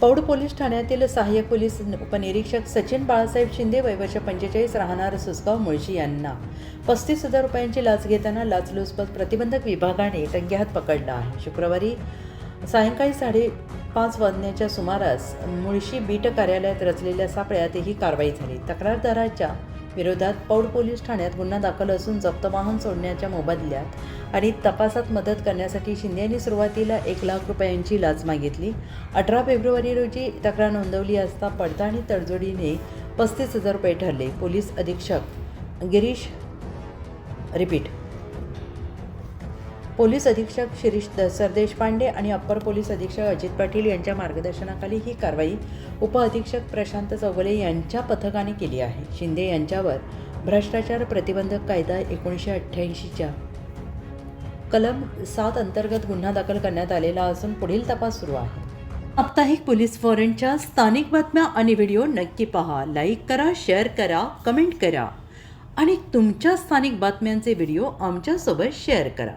Paud police ठाण्यातील सहाय्यक police उपनिरीक्षक सचिन बाळासाहेब शिंदे वय वर्ष 45 राहणार सुसगाव मुळशी यांना 35,000 रुपयांची लाच घेताना लाचलुचपत प्रतिबंधक विभागाने टंग्याहात पकडला आहे। शुक्रवारी सायंकाळी 5:30 वाजण्याच्या सुमारास मुळशी बीट कार्यालयात रचलेल्या सापळ्यात ही कारवाई झाली। तक्रारदाराच्या विरोधात पौड पोलीस ठाण्यात गुन्हा दाखल असून जप्त वाहन सोडण्याच्या मोबदल्यात आणि तपासात मदत करण्यासाठी शिंदे यांनी सुरुवातीला 1 लाख रुपयांची लाच मागितली। 18 फेब्रुवारी रोजी तक्रार नोंदवली असता पडताळणी तडजोडीने 35,000 रुपये ठरले। पोलीस अधीक्षक पोलीस अधीक्षक शिरीष सरदेशपांडे आणि अप्पर पोलीस अधीक्षक अजित पाटील यांच्या मार्गदर्शनाखाली ही कारवाई उपअधीक्षक प्रशांत चौगुले यांच्या पथकाने केली आहे। शिंदे यांच्यावर भ्रष्टाचार प्रतिबंधक कायदा 1988च्या कलम 7 अंतर्गत गुन्हा दाखल करण्यात आलेला असून पुढील तपास सुरू आहे। साप्ताहिक पोलीस फॉरेनच्या स्थानिक बातम्या आणि व्हिडिओ नक्की पहा, लाईक करा, शेअर करा, कमेंट करा आणि तुमच्या स्थानिक बातम्यांचे व्हिडिओ आमच्यासोबत शेअर करा।